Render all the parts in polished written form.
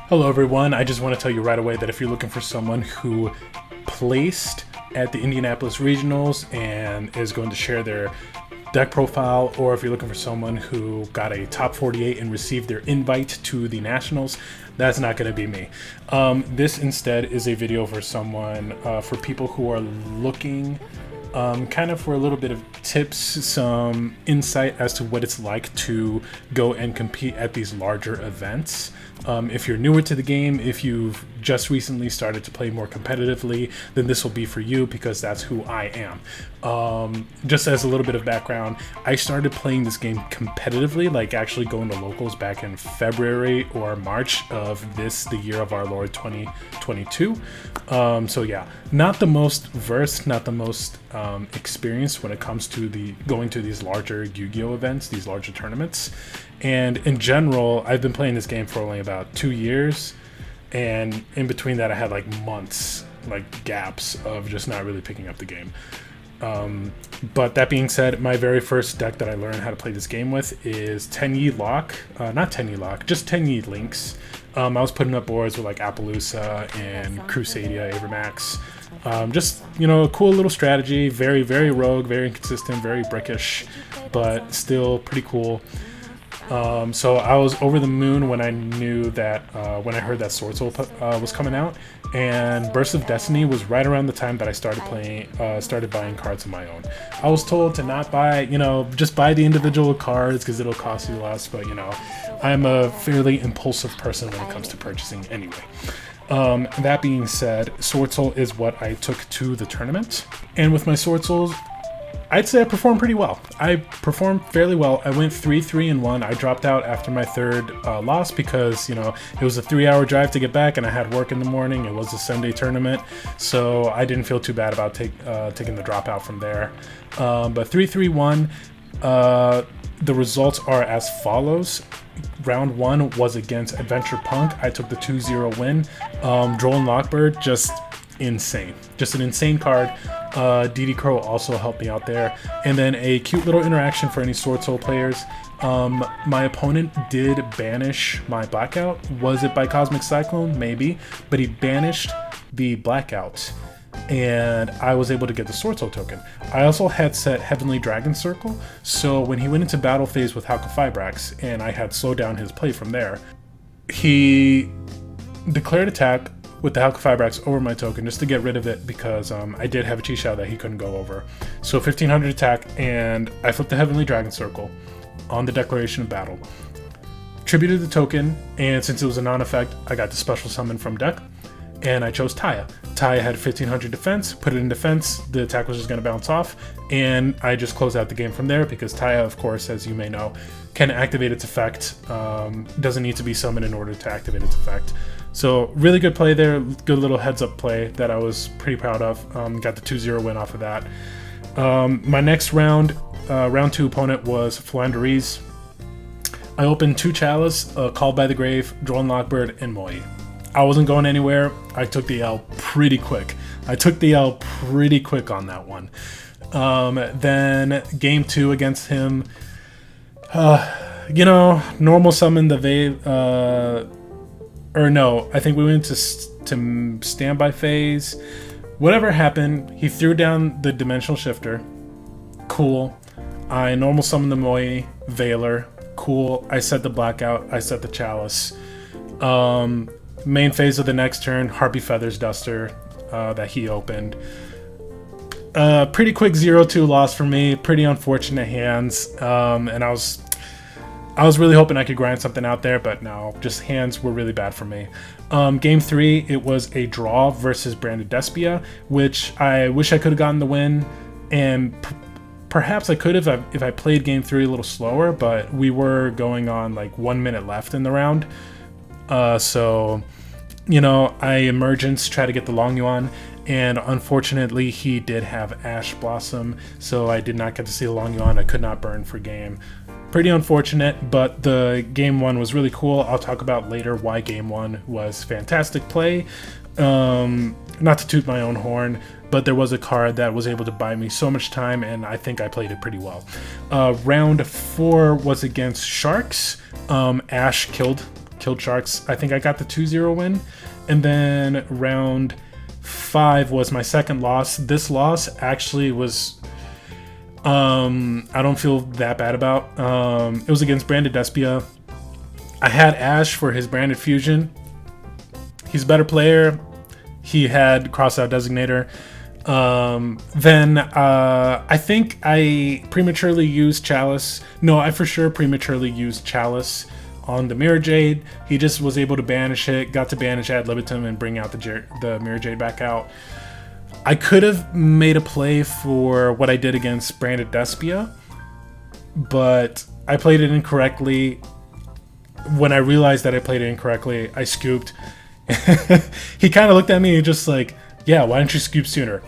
Hello everyone, I just want to tell you right away that if you're looking for someone who placed at the Indianapolis Regionals and is going to share their deck profile, or if you're looking for someone who got a top 48 and received their invite to the Nationals, that's not going to be me. This instead is a video for someone, for people who are looking kind of for a little bit of tips, some insight as to what it's like to go and compete at these larger events. If you're newer to the game, if you've just recently started to play more competitively, then this will be for you, because that's who I am. Just as a little bit of background, I started playing this game competitively, like actually going to locals, back in February or March of the year of our Lord 2022. So yeah, not the most versed, not the most experienced when it comes to going to these larger Yu-Gi-Oh events, these larger tournaments. And in general, I've been playing this game for only about 2 years, and in between that I had like months, like gaps of just not really picking up the game. But that being said, my very first deck that I learned how to play this game with is Tenyi Lock, not Tenyi Lock, just Tenyi Links. I was putting up boards with like Appaloosa and Crusadia, Avermax. Just, you know, a cool little strategy, very, very rogue, very inconsistent, very brickish, but still pretty cool. So I was over the moon when I knew that, when I heard that Swordsoul was coming out, and Burst of Destiny was right around the time that I started buying cards of my own. I was told to not buy, you know, just buy the individual cards because it'll cost you less, but you know, I'm a fairly impulsive person when it comes to purchasing anyway. That being said, Swordsoul is what I took to the tournament, and with my Swordsouls, I'd say I performed pretty well. I performed fairly well. I went 3-3-1. I dropped out after my third loss because, you know, it was a 3-hour drive to get back and I had work in the morning. It was a Sunday tournament, so I didn't feel too bad about taking the dropout from there. But 3-3-1, the results are as follows. Round 1 was against Adventure Punk. I took the 2-0 win. Droll and Lockbird, just insane. Just an insane card. DD Crow also helped me out there. And then a cute little interaction for any Swordsoul players. My opponent did banish my Blackout. Was it by Cosmic Cyclone? Maybe. But he banished the Blackout, and I was able to get the Swordsoul token. I also had set Heavenly Dragon Circle, so when he went into battle phase with Halqifibrax, and I had slowed down his play from there, he declared attack with the Halqifibrax over my token just to get rid of it, because I did have a Chi-Shao that he couldn't go over. So 1500 attack, and I flipped the Heavenly Dragon Circle on the declaration of battle. Tributed the token, and since it was a non-effect, I got the special summon from deck, and I chose Taya. Taya had 1500 defense, put it in defense, the attack was just going to bounce off, and I just closed out the game from there, because Taya, of course, as you may know, can activate its effect. Doesn't need to be summoned in order to activate its effect. So really good play there, good little heads up play that I was pretty proud of. Got the 2-0 win off of that. My next round, round 2 opponent was Flanderies. I opened 2 Chalice, Called by the Grave, Droll and Lockbird, and Moi. I wasn't going anywhere. I took the L pretty quick. on that one. Then game 2 against him, you know, normal summon the or no, I think we went to standby phase. Whatever happened, he threw down the Dimensional Shifter. Cool. I normal summoned the Moi Veiler. Cool. I set the Blackout. I set the Chalice. Main phase of the next turn, Harpy Feathers Duster that he opened. Pretty quick 0-2 loss for me. Pretty unfortunate hands. And I was really hoping I could grind something out there, but no, just hands were really bad for me. Game 3, it was a draw versus Branded Despia, which I wish I could have gotten the win, and perhaps I could have if I played game 3 a little slower, but we were going on like 1 minute left in the round. So, you know, I emergence, try to get the Long Yuan, and unfortunately he did have Ash Blossom, so I did not get to see the Long Yuan. I could not burn for game. Pretty unfortunate, but the game 1 was really cool. I'll talk about later why game 1 was fantastic play. Not to toot my own horn, but there was a card that was able to buy me so much time, and I think I played it pretty well. Round 4 was against Sharks. Ash killed Sharks. I think I got the 2-0 win. And then round 5 was my second loss. This loss actually was, I don't feel that bad about. It was against Branded Despia. I had Ash for his Branded Fusion. He's a better player. He had Crossout Designator. Then I think I prematurely used Chalice. No, I for sure prematurely used Chalice on the Mirror Jade. He just was able to banish it, got to banish ad libitum and bring out the Mirror Jade back out. I could have made a play for what I did against Branded Despia, but I played it incorrectly. When I realized that I played it incorrectly, I scooped. He kind of looked at me and just like, yeah, why didn't you scoop sooner?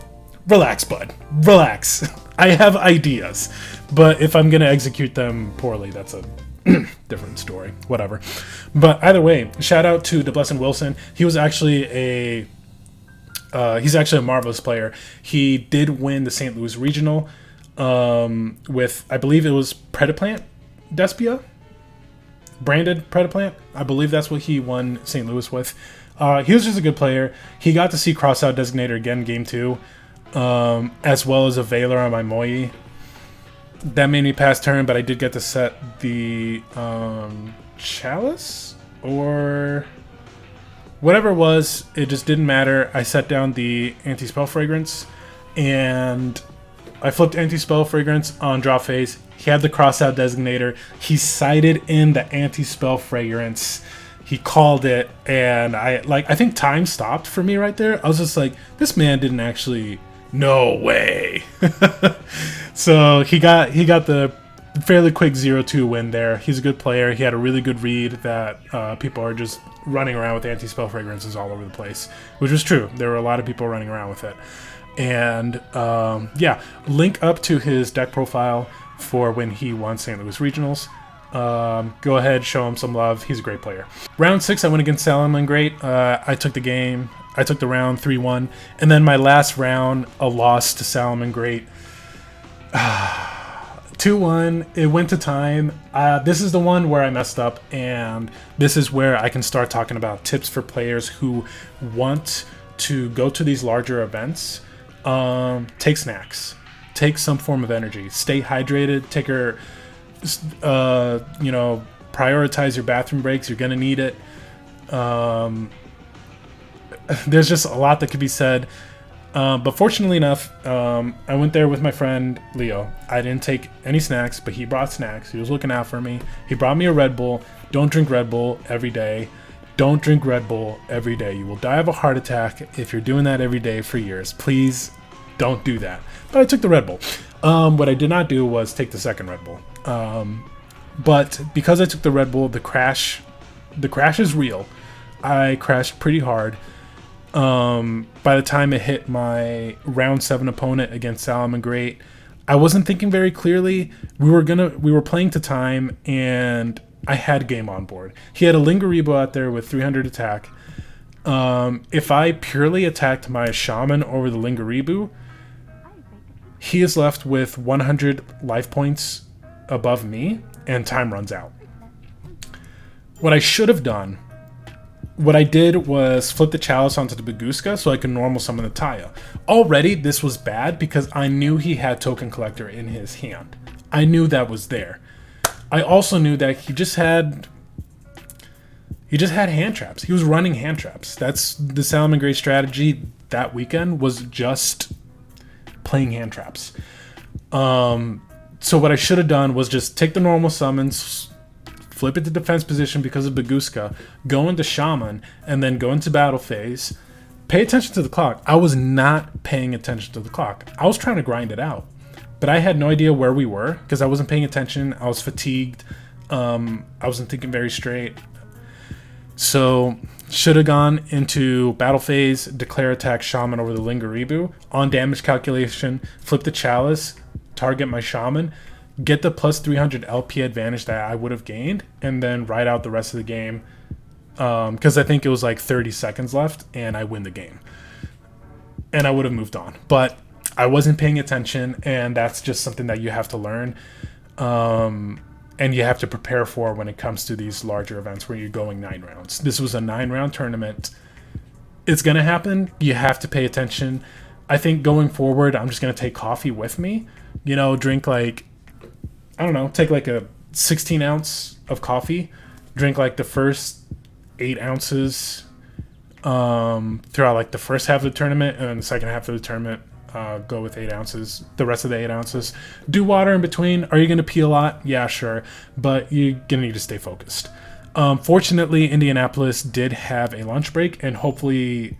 Relax, bud. Relax. I have ideas, but if I'm going to execute them poorly, that's a different story. Whatever. But either way, shout out to DeBlessin Wilson. He was actually he's actually a marvelous player. He did win the St. Louis Regional with, I believe it was Predaplant Despia? Branded Predaplant? I believe that's what he won St. Louis with. He was just a good player. He got to see Crossout Designator again game 2, as well as a Veiler on my Moi. That made me pass turn, but I did get to set the Chalice or whatever it was. It just didn't matter. I set down the Anti-Spell Fragrance, and I flipped Anti-Spell Fragrance on draw phase. He had the Crossout Designator. He sighted in the Anti-Spell Fragrance. He called it, and I think time stopped for me right there. I was just like, this man didn't actually. No way. So he got the fairly quick 0-2 win there. He's a good player. He had a really good read that people are just running around with Anti-Spell Fragrances all over the place, which was true. There were a lot of people running around with it. And yeah, link up to his deck profile for when he won St. Louis Regionals. Go ahead, show him some love. He's a great player. Round 6, I went against Salomon Great. I took the game. I took the round 3-1. And then my last round, a loss to Salomon Great. 2-1. It went to time. This is the one where I messed up, and this is where I can start talking about tips for players who want to go to these larger events. Take snacks. Take some form of energy. Stay hydrated. Take your... prioritize your bathroom breaks. You're gonna need it. There's just a lot that could be said, but fortunately enough, I went there with my friend Leo. I didn't take any snacks, but he brought snacks. He was looking out for me. He brought me a Red Bull. Don't drink Red Bull every day. Don't drink Red Bull every day. You will die of a heart attack if you're doing that every day for years. Please don't do that. But I took the Red Bull. What I did not do was take the second Red Bull. But because I took the Red Bull, the crash is real. I crashed pretty hard. By the time it hit my round 7 opponent against Salomon Great, I wasn't thinking very clearly. We were playing to time, and I had game on board. He had a Lingaribo out there with 300 attack. If I purely attacked my Shaman over the Lingaribo, he is left with 100 life points above me, and time runs out. What I should have done, what I did was flip the Chalice onto the Baguska so I could normal summon the Taya. Already, this was bad because I knew he had Token Collector in his hand. I knew that was there. I also knew that he just had hand traps. He was running hand traps. That's the Salomon Great strategy that weekend, was just playing hand traps. So what I should have done was just take the normal summons, flip it to defense position because of Baguska, go into Shaman, and then go into battle phase. Pay attention to the clock. I was not paying attention to the clock. I was trying to grind it out, but I had no idea where we were because I wasn't paying attention. I was fatigued. I wasn't thinking very straight. So should have gone into battle phase, declare attack Shaman over the Lingaribo. On damage calculation, flip the Chalice, target my Shaman, get the plus 300 LP advantage that I would have gained, and then ride out the rest of the game. Because I think it was like 30 seconds left, and I win the game. and I would have moved on. But I wasn't paying attention, and that's just something that you have to learn. And you have to prepare for when it comes to these larger events where you're going 9 rounds. This was a 9-round tournament. It's going to happen. You have to pay attention. I think going forward, I'm just going to take coffee with me. You know, drink like, I don't know, take like a 16 ounce of coffee. Drink like the first 8 ounces throughout like the first half of the tournament, and then the second half of the tournament, go with 8 ounces, the rest of the 8 ounces. Do water in between. Are you going to pee a lot? Yeah, sure. But you're going to need to stay focused. Fortunately, Indianapolis did have a lunch break, and hopefully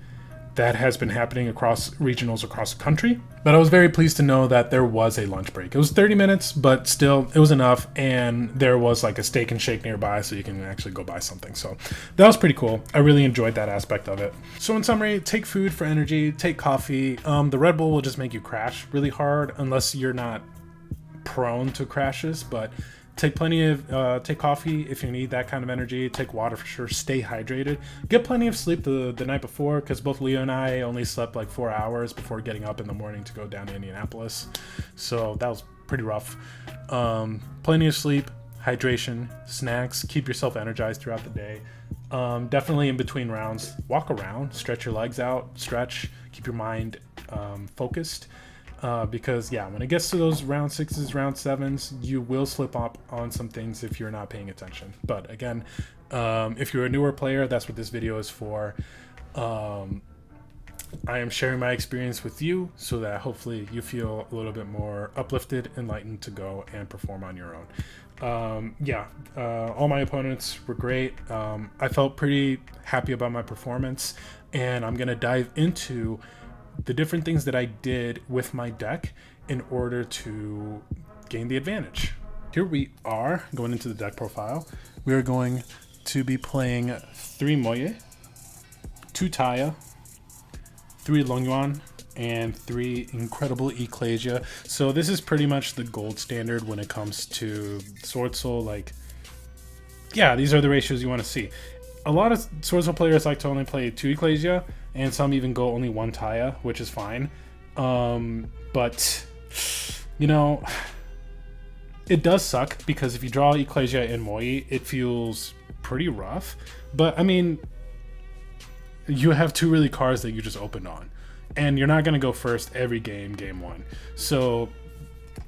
that has been happening across regionals across the country. But I was very pleased to know that there was a lunch break. It was 30 minutes, but still, it was enough. And there was like a steak and shake nearby, so you can actually go buy something. So that was pretty cool. I really enjoyed that aspect of it. So in summary, take food for energy, take coffee. The Red Bull will just make you crash really hard unless you're not prone to crashes, but take plenty of take coffee if you need that kind of energy. Take water for sure. Stay hydrated. Get plenty of sleep the night before, because both Leo and I only slept like 4 hours before getting up in the morning to go down to Indianapolis, so that was pretty rough. Plenty of sleep, hydration, snacks. Keep yourself energized throughout the day. Definitely in between rounds, walk around, stretch your legs out, stretch, keep your mind focused. Because yeah, when it gets to those round 6s, round 7s, you will slip up on some things if you're not paying attention. But again, if you're a newer player, that's what this video is for. I am sharing my experience with you so that hopefully you feel a little bit more uplifted, enlightened to go and perform on your own. All my opponents were great. I felt pretty happy about my performance, and I'm gonna dive into the different things that I did with my deck in order to gain the advantage. Here we are going into the deck profile. We are going to be playing 3 Moye, 2 Taya, 3 Longyuan, and 3 Incredible Ecclesia. So this is pretty much the gold standard when it comes to Swordsoul. Like, yeah, these are the ratios you want to see. A lot of Swordsoul players like to only play 2 Ecclesia, and some even go only 1 Taya, which is fine. But, you know, it does suck, because if you draw Ecclesia and Moye, it feels pretty rough. But, I mean, you have 2 really cards that you just opened on, and you're not going to go first every game 1. So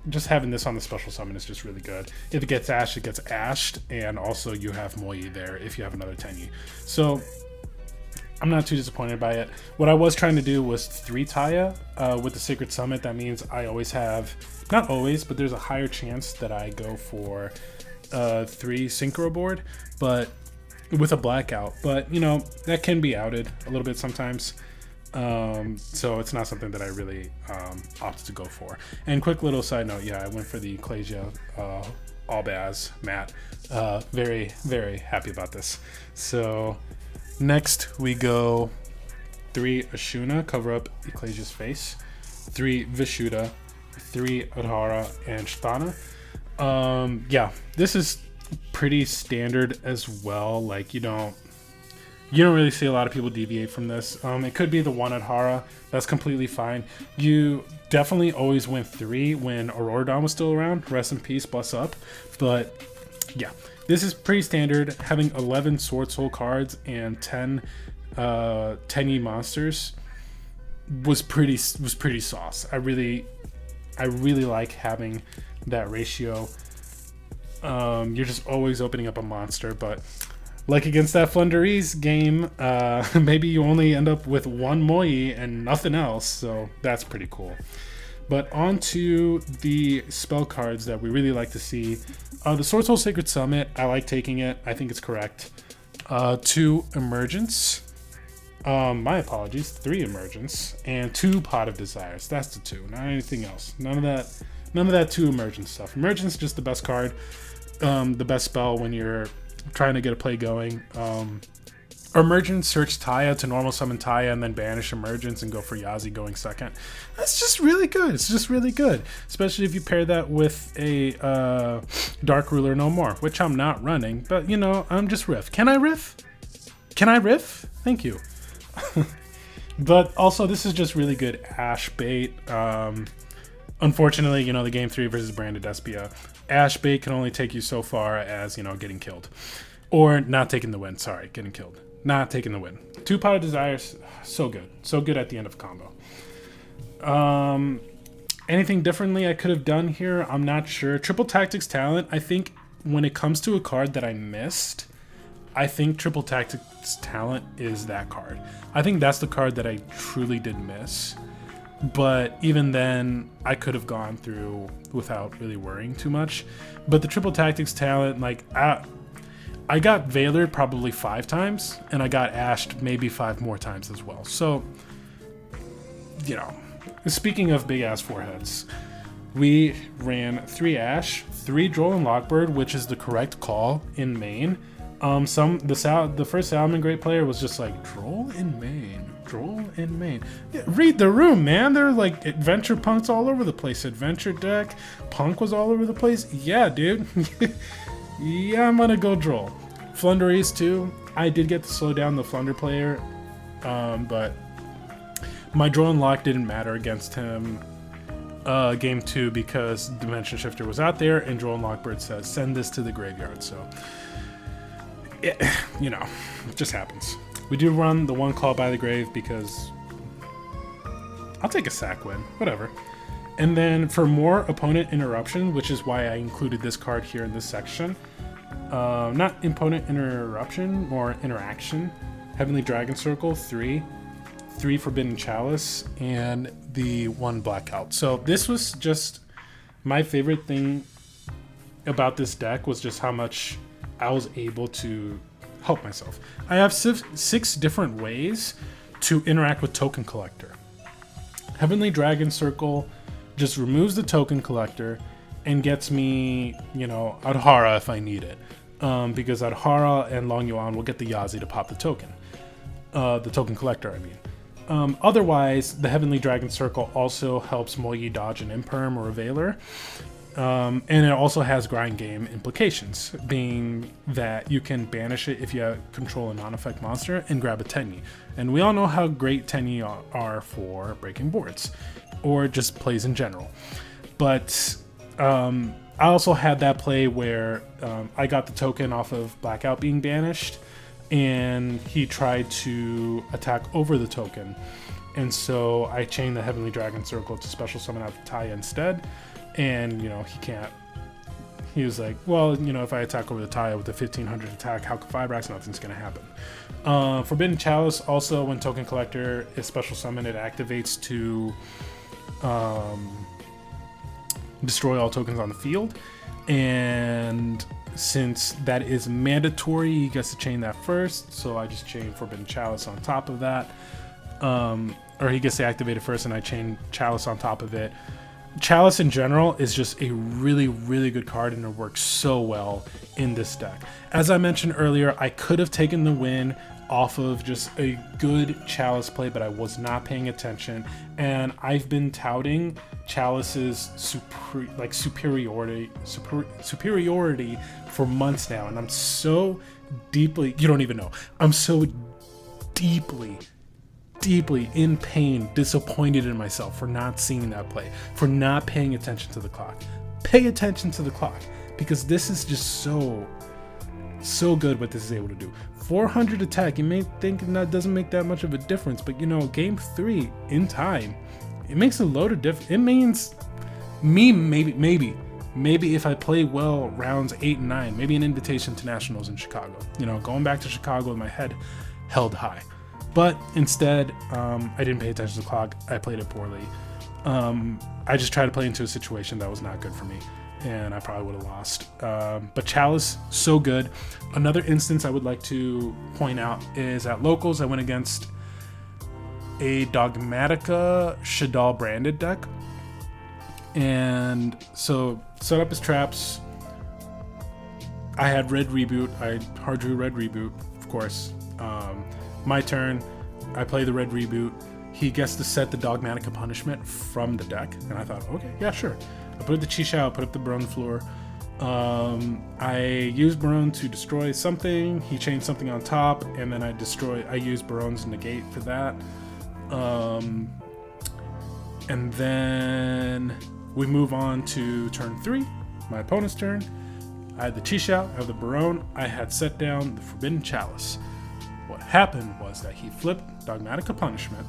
just having this on the special summon is just really good. If it gets ashed, it gets ashed, and also you have Moye there if you have another Tenyi. So I'm not too disappointed by it. What I was trying to do was 3 Taya with the Sacred Summit. That means I always have, not always, but there's a higher chance that I go for 3 Synchro board, but with a Blackout. But, you know, that can be outed a little bit sometimes. So it's not something that I really opted to go for. And quick little side note, yeah, I went for the Ecclesia All-Baz Matte. Very, very happy about this. So next we go 3 Ashuna, cover up Ecclesia's face, 3 Vishuddha, 3 Adhara, and Shtana. Yeah, this is pretty standard as well. Like, you don't really see a lot of people deviate from this. It could be the 1 Adhara. That's completely fine. You definitely always went 3 when Auroradon was still around. Rest in peace, bless up. But yeah, this is pretty standard. Having 11 Swordsoul cards and 10 Tenyi Monsters was pretty sauce. I really like having that ratio. You're just always opening up a monster, but like against that Flunderies game, maybe you only end up with 1 Moye and nothing else, so that's pretty cool. But on to the spell cards that we really like to see. The Swordsoul Sacred Summit, I like taking it. I think it's correct. 2 Emergence. My apologies, 3 Emergence. And 2 Pot of Desires. That's the 2, not anything else. None of that 2 Emergence stuff. Emergence is just the best card. The best spell when you're trying to get a play going. Emergence, search Taya to normal summon Taya and then banish Emergence and go for Yazi going second. That's just really good. It's just really good, especially if you pair that with a Dark Ruler No More, which I'm not running, but you know, I'm just riff. Can I riff? Can I riff? Thank you. But also, this is just really good Ash bait. Unfortunately, the game 3 versus Branded Despia, Ash bait can only take you so far as, getting killed. Or not taking the win. Sorry, getting killed. Not taking the win. 2 Pot of Desires, so good. So good at the end of combo. Anything differently I could have done here? I'm not sure. Triple Tactics Talent, I think when it comes to a card that I missed, I think Triple Tactics Talent is that card. I think that's the card that I truly did miss. But even then, I could have gone through without really worrying too much. But the Triple Tactics Talent, like, I got Veilered probably 5 times, and I got Ashed maybe 5 more times as well. So, speaking of big-ass foreheads, we ran 3 Ash, 3 Droll and Lockbird, which is the correct call in main. The first Salmon Great player was just like, Droll in main. Yeah, read the room, man. There are like Adventure Punks all over the place. Adventure deck, Punk was all over the place. Yeah, dude. Yeah, I'm gonna go Droll. Flunderies too. I did get to slow down the Flunder player, but my Droll and Lock didn't matter against him game 2 because Dimension Shifter was out there and Droll and Lockbird says, send this to the graveyard. So, it just happens. We do run the 1 Call by the Grave because I'll take a sack win, whatever. And then for more opponent interruption, which is why I included this card here in this section, not opponent interruption, more interaction, Heavenly Dragon Circle, 3 Forbidden Chalice, and the 1 Blackout. So this was just my favorite thing about this deck was just how much I was able to help myself. I have 6 different ways to interact with Token Collector. Heavenly Dragon Circle just removes the Token Collector and gets me, Adhara if I need it. Because Adhara and Long Yuan will get the Yazi to pop the token. The Token Collector, I mean. Otherwise, the Heavenly Dragon Circle also helps Moyi dodge an Imperm or a Veiler. And it also has grind game implications, being that you can banish it if you control a non-effect monster and grab a Tenyi. And we all know how great Tenyi are for breaking boards, or just plays in general. But I also had that play where I got the token off of Blackout being banished, and he tried to attack over the token. And so I chained the Heavenly Dragon Circle to special summon out the Taya instead. And, he can't. He was like, well, if I attack over the Taya with the 1500 attack, how can 5 racks? Nothing's going to happen. Forbidden Chalice, also, when Token Collector is special summoned, it activates to destroy all tokens on the field. And since that is mandatory, he gets to chain that first. So I just chain Forbidden Chalice on top of that. Or he gets to activate it first, and I chain Chalice on top of it. Chalice in general is just a really, really good card, and it works so well in this deck. As I mentioned earlier, I could have taken the win off of just a good Chalice play, but I was not paying attention, and I've been touting Chalice's superiority for months now, and I'm so deeply, you don't even know, I'm so deeply in pain, disappointed in myself for not seeing that play, for not paying attention to the clock. Pay attention to the clock, because this is just so good what this is able to do. 400 attack, you may think that doesn't make that much of a difference, but game 3 in time, it makes a load of difference. It means me maybe if I play well rounds 8 and 9, maybe an invitation to nationals in Chicago, going back to Chicago with my head held high. But instead, I didn't pay attention to the clock. I played it poorly. I just tried to play into a situation that was not good for me, and I probably would have lost. But Chalice, so good. Another instance I would like to point out is at Locals, I went against a Dogmatica Shadal branded deck. And so, set up his traps. I had Red Reboot. I hard drew Red Reboot, of course. My turn, I play the Red Reboot. He gets to set the Dogmatica Punishment from the deck. And I thought, okay, yeah, sure. I put up the Chisha, I put up the Barone floor. I used Barone to destroy something. He changed something on top, and then I used Barone's negate for that. And then we move on to turn 3, my opponent's turn. I had the Chi-Xiao, I have the Barone, I had set down the Forbidden Chalice. What happened was that he flipped Dogmatic of Punishment,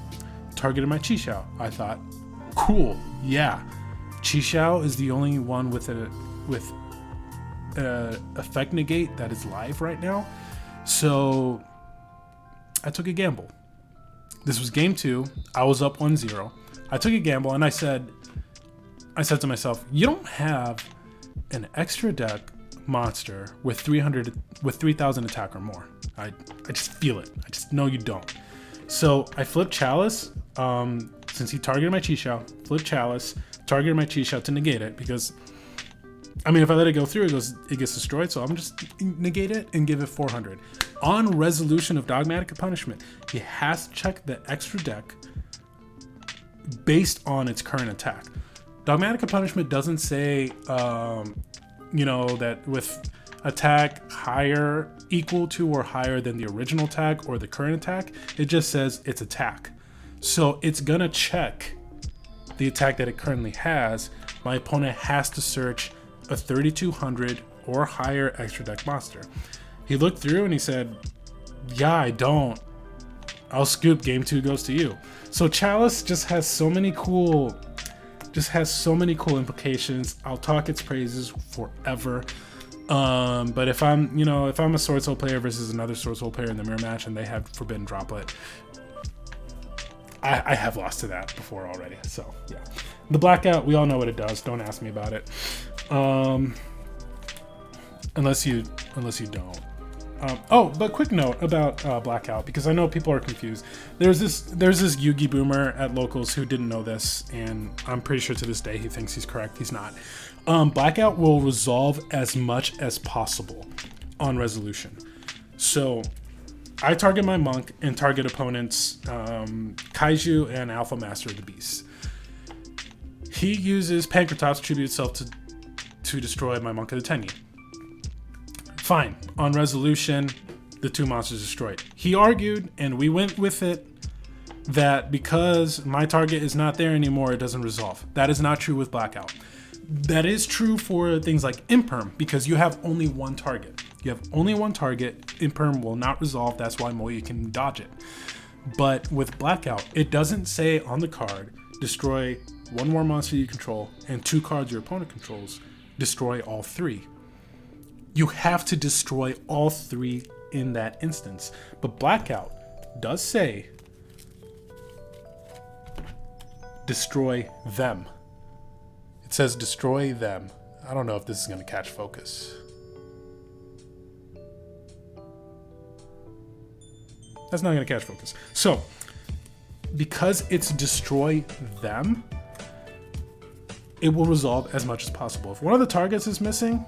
targeted my Chi-Xiao. I thought, cool, yeah. Chi-Xiao is the only one with a effect negate that is live right now. So I took a gamble. This was game 2. I was up 1-0. I took a gamble and I said to myself, you don't have an extra deck monster with 3,000 attack or more. I just feel it. I just know you don't. So I flipped Chalice, since he targeted my Chi-Xiao, flipped Chalice, targeted my Chi-Xiao to negate it, because I mean, if I let it go through, it gets destroyed, so I'm just negate it and give it 400. On resolution of Dogmatic of Punishment, he has to check the extra deck based on its current attack. Dogmatic of Punishment doesn't say, that with attack higher, equal to or higher than the original attack or the current attack. It just says its attack. So it's gonna check the attack that it currently has. My opponent has to search a 3,200 or higher extra deck monster. He looked through and he said, yeah, I don't. I'll scoop, game 2 goes to you. So Chalice just has so many cool implications. I'll talk its praises forever. But if I'm a Swordsoul player versus another Swordsoul player in the mirror match and they have Forbidden Droplet, I have lost to that before already. So yeah, the Blackout, we all know what it does. Don't ask me about it. Unless you don't. But quick note about Blackout, because I know people are confused. There's this Yugi boomer at locals who didn't know this, and I'm pretty sure to this day he thinks he's correct. He's not. Blackout will resolve as much as possible on resolution. So I target my monk and target opponents Kaiju and Alpha Master of the Beast. He uses Pancratops Tribute itself to destroy my monk of the Tenyi. Fine. On resolution, the 2 monsters destroyed. He argued, and we went with it, that because my target is not there anymore, it doesn't resolve. That is not true with Blackout. That is true for things like Imperm, because you have only one target. You have only one target. Imperm will not resolve. That's why Moya can dodge it. But with Blackout, it doesn't say on the card, destroy 1 more monster you control, and 2 cards your opponent controls, destroy all 3. You have to destroy all 3 in that instance. But Blackout does say, destroy them. It says destroy them. I don't know if this is going to catch focus. That's not going to catch focus. So, because it's destroy them, it will resolve as much as possible. If one of the targets is missing,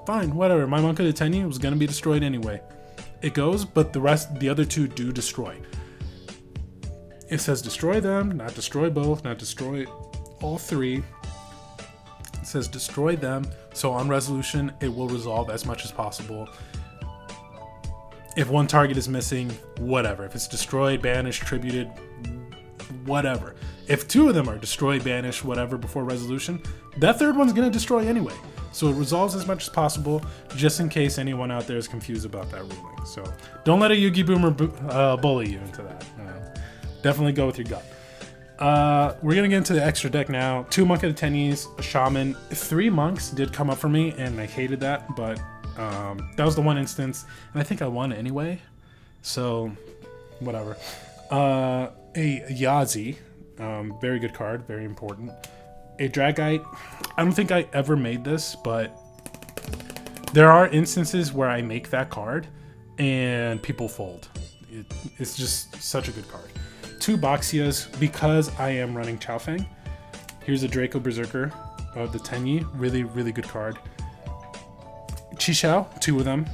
fine, whatever. My monk of the Tenyi was going to be destroyed anyway. It goes, but the other 2 do destroy. It says destroy them, not destroy both, not destroy all 3. It says destroy them, so on resolution, it will resolve as much as possible. If one target is missing, whatever. If it's destroyed, banished, tributed, whatever. If 2 of them are destroyed, banished, whatever before resolution, that 3rd one's going to destroy anyway. So it resolves as much as possible, just in case anyone out there is confused about that ruling. So don't let a Yugi boomer bully you into that. Definitely go with your gut. We're going to get into the extra deck now. 2 Monk of the Tenyis, a Shaman. 3 monks did come up for me, and I hated that, but that was the one instance, and I think I won anyway. So, whatever. A Yazi, very good card, very important. A Dragite, I don't think I ever made this, but there are instances where I make that card and people fold. It's just such a good card. 2 Boxias, because I am running Chaofeng. Here's a Draco Berserker of the Tenyi, really, really good card. Chi-Xiao, 2 of them.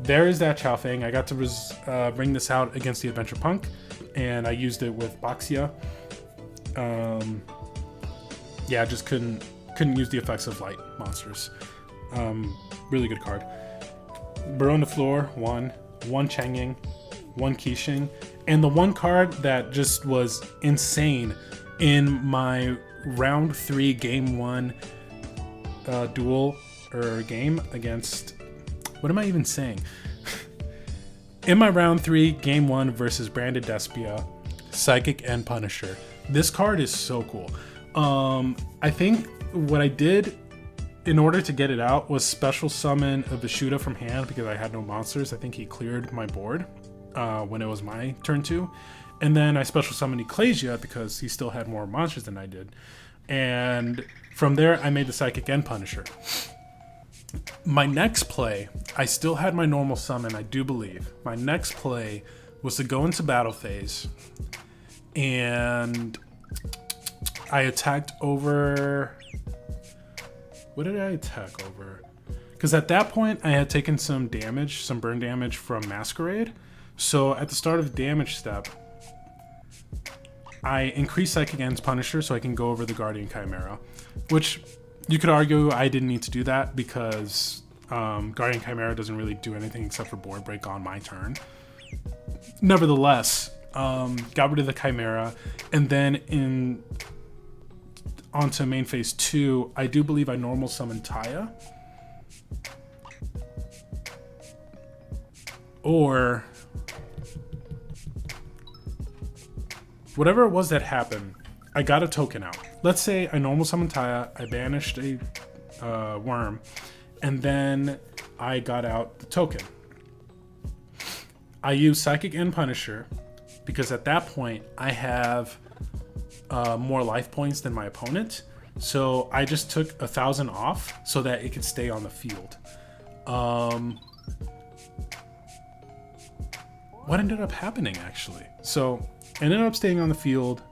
There is that Chaofeng. I got to bring this out against the Adventure Punk, and I used it with Boxia. Yeah, I just couldn't use the effects of light monsters. Really good card. Burrow on the floor, 1 Changying, 1 Qixing, And the one card that just was insane in my round 3 game 1 duel or game against, what am I even saying? In my round 3 game 1 versus Branded Despia, Psychic and Punisher. This card is so cool. I think what I did in order to get it out was special summon a Vishuda from hand because I had no monsters. I think he cleared my board when it was my turn 2. And then I special summoned Ecclesia because he still had more monsters than I did. And from there, I made the Psychic and Punisher. My next play, I still had my normal summon, I do believe. My next play was to go into battle phase, and I attacked over... What did I attack over? Because at that point, I had taken some damage, some burn damage from Masquerade. So at the start of the damage step, I increased Psychic and Punisher so I can go over the Guardian Chimera, which you could argue I didn't need to do that because Guardian Chimera doesn't really do anything except for board break on my turn. Nevertheless, got rid of the Chimera, and then onto main phase 2, I do believe I normal summoned Taya. Or whatever it was that happened, I got a token out. Let's say I normal summoned Taya, I banished a worm, and then I got out the token. I used Psychic and Punisher because at that point I have more life points than my opponent. So I just took 1,000 off so that it could stay on the field. What ended up happening actually? So I ended up staying on the field.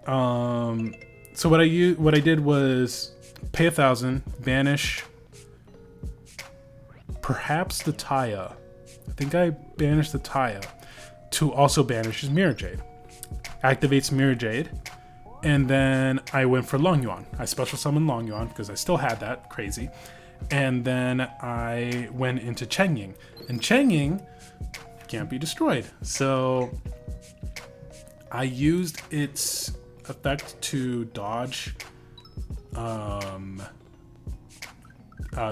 So what I did was pay 1,000, banish perhaps the Taya. I think I banished the Taya to also banish his Mirror Jade. Activates Mirror Jade, and then I went for Long Yuan. I special summoned Long Yuan because I still had that, crazy. And then I went into Cheng Ying, and Cheng Ying can't be destroyed. So I used its effect to dodge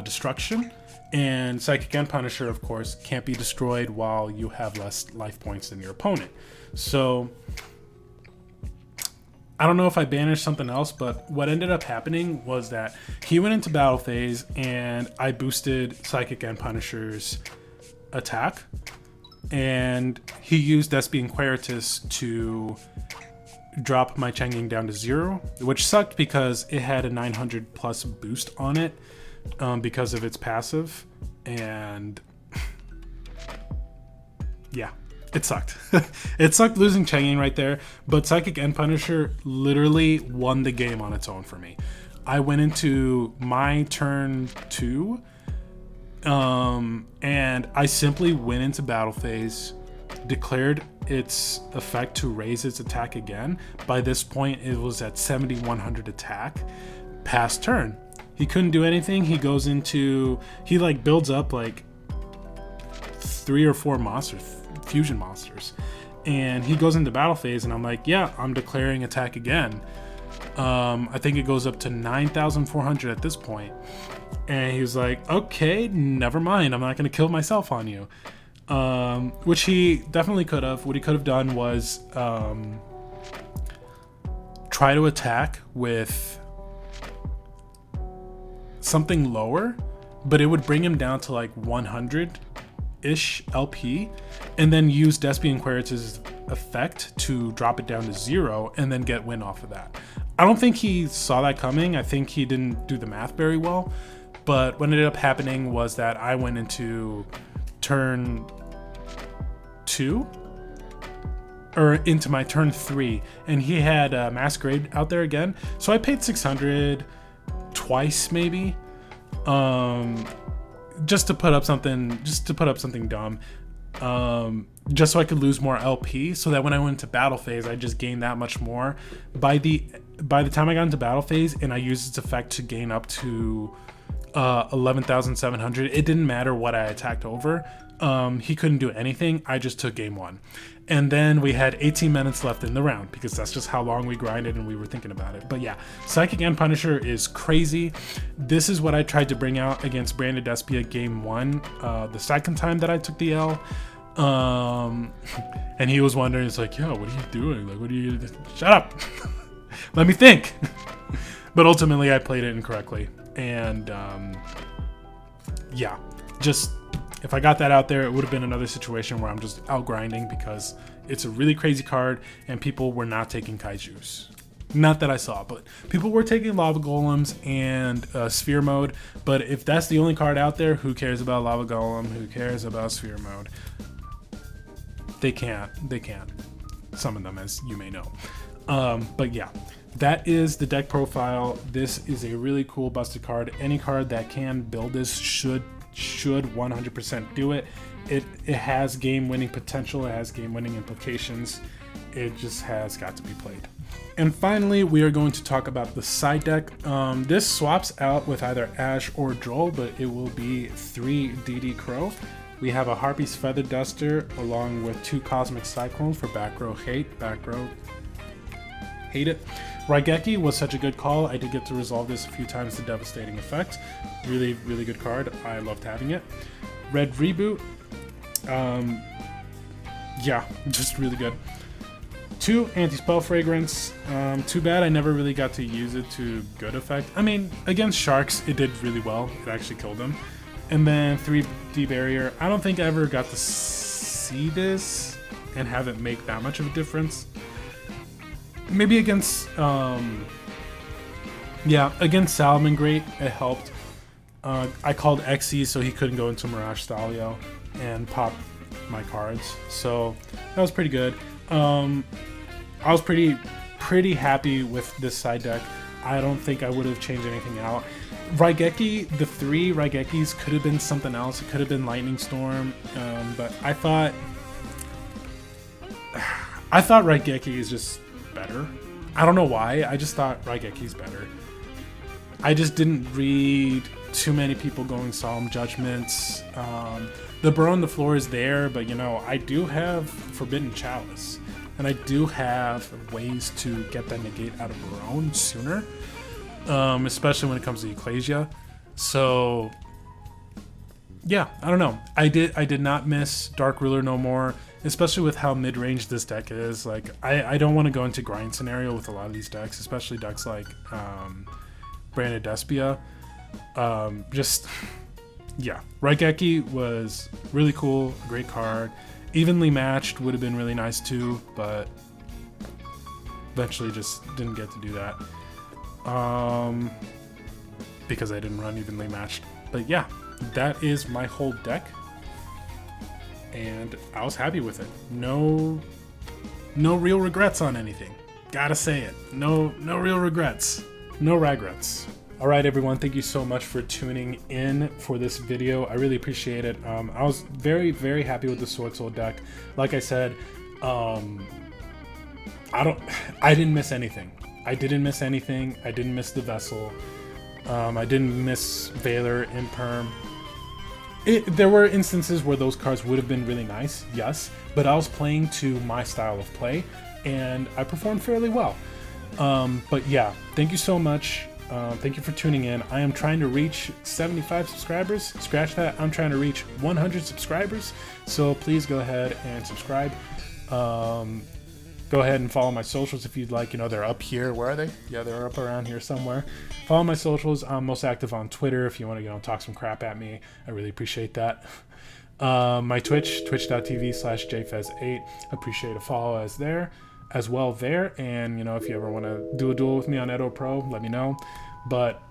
destruction, and Psychic and Punisher, of course, can't be destroyed while you have less life points than your opponent. So I don't know if I banished something else, but what ended up happening was that he went into battle phase and I boosted Psychic and Punisher's attack, and he used Despian Quietus to drop my Cheng Ying down to 0, which sucked because it had a 900 plus boost on it because of its passive, and yeah, it sucked. It sucked losing Cheng Ying right there, but Psychic and Punisher literally won the game on its own for me. I went into my turn 2, and I simply went into battle phase, declared its effect to raise its attack again. By this point, it was at 7,100 attack. Past turn, he couldn't do anything. He goes into, he like builds up like 3 or 4 monsters, fusion monsters, and he goes into battle phase, and I'm like, yeah, I'm declaring attack again. I think it goes up to 9,400 at this point, and he was like, okay, never mind, I'm not going to kill myself on you. Which he definitely could have. What he could have done was try to attack with something lower, but it would bring him down to like 100-ish LP, and then use Despian Quietus' effect to drop it down to 0 and then get win off of that. I don't think he saw that coming. I think he didn't do the math very well, but what ended up happening was that I went into turn 2 or into my turn 3, and he had Masquerade out there again, so I paid 600 twice maybe, just to put up something dumb, just so I could lose more LP, so that when I went into battle phase I just gained that much more. By the time I got into battle phase and I used its effect to gain up to 11,700. It didn't matter what I attacked over. He couldn't do anything. I just took game one. And then we had 18 minutes left in the round because that's just how long we grinded and we were thinking about it. But yeah, Psychic and Punisher is crazy. This is what I tried to bring out against Branded Despia game one, the second time that I took the L. And he was wondering, it's like, yo, what are you doing? Like, what are you... Shut up. Let me think. But ultimately I played it incorrectly. And yeah, just... If I got that out there, it would have been another situation where I'm just out grinding because it's a really crazy card and people were not taking kaijus. Not that I saw, but people were taking lava golems and sphere mode. But if that's the only card out there, who cares about lava golem? Who cares about sphere mode? They can't summon them, as you may know. But yeah, that is the deck profile. This is a really cool busted card. Any card that can build this should 100% do it. It has game winning potential. It has game winning implications. It just has got to be played. And finally, we are going to talk about the side deck. This swaps out with either Ash or Joel, but it will be 3 DD Crow. We have a Harpy's Feather Duster along with 2 Cosmic Cyclone for back row hate. Back row hate it. Raigeki was such a good call. I did get to resolve this a few times to devastating effect. Really, really good card. I loved having it. Red Reboot. Yeah, just really good. 2 Anti-Spell Fragrance. Too bad I never really got to use it to good effect. I mean, against Sharks, it did really well. It actually killed them. And then 3 D-Barrier. I don't think I ever got to see this and have it make that much of a difference. Maybe against, against Salamangreat, it helped. I called Xe so he couldn't go into Mirage Stalio and pop my cards. So that was pretty good. I was pretty happy with this side deck. I don't think I would have changed anything out. Raigeki, the 3 Raigekis could have been something else. It could have been Lightning Storm, but I thought Raigeki is just better. I don't know why. I just thought Raigeki's better. I just didn't read too many people going Solemn Judgments. The Burrow on the Floor is there, but you know, I do have Forbidden Chalice. And I do have ways to get that negate out of Barone sooner. Especially when it comes to Ecclesia. So yeah, I don't know. I did not miss Dark Ruler no more, especially with how mid-range this deck is. Like I don't want to go into grind scenario with a lot of these decks, especially decks like Branded Despia. Just yeah, Raigeki was really cool, great card. Evenly matched would have been really nice too, but eventually just didn't get to do that. Because I didn't run evenly matched. But yeah, that is my whole deck. And I was happy with it. No real regrets on anything. Gotta say it. No real regrets. No regrets. All right, everyone. Thank you so much for tuning in for this video. I really appreciate it. I was very, very happy with the Swordsoul deck. Like I said, I didn't miss anything. I didn't miss anything. I didn't miss the Vessel. I didn't miss Valor, Imperm. There were instances where those cards would have been really nice, yes, but I was playing to my style of play, and I performed fairly well. But yeah, thank you so much. Thank you for tuning in. I am trying to reach 75 subscribers. Scratch that. I'm trying to reach 100 subscribers. So please go ahead and subscribe. Go ahead and follow my socials if you'd like. You know, they're up here. Where are they? Yeah, they're up around here somewhere. Follow my socials. I'm most active on Twitter if you want to, you know, talk some crap at me. I really appreciate that. My Twitch, twitch.tv/jfez8. Appreciate a follow as well there. And, you know, if you ever want to do a duel with me on Edo Pro, let me know. But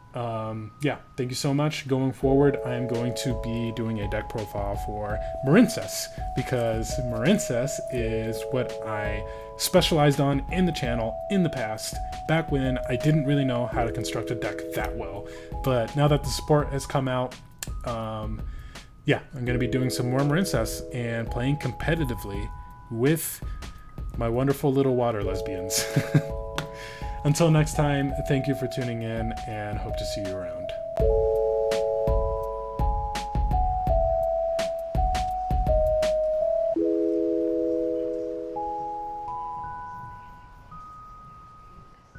yeah, thank you so much. Going forward, I am going to be doing a deck profile for Marincess, because Marincess is what I specialized on in the channel in the past, back when I didn't really know how to construct a deck that well. But now that the support has come out, yeah, I'm going to be doing some more Marincess and playing competitively with my wonderful little water lesbians. Until next time, thank you for tuning in and hope to see you around.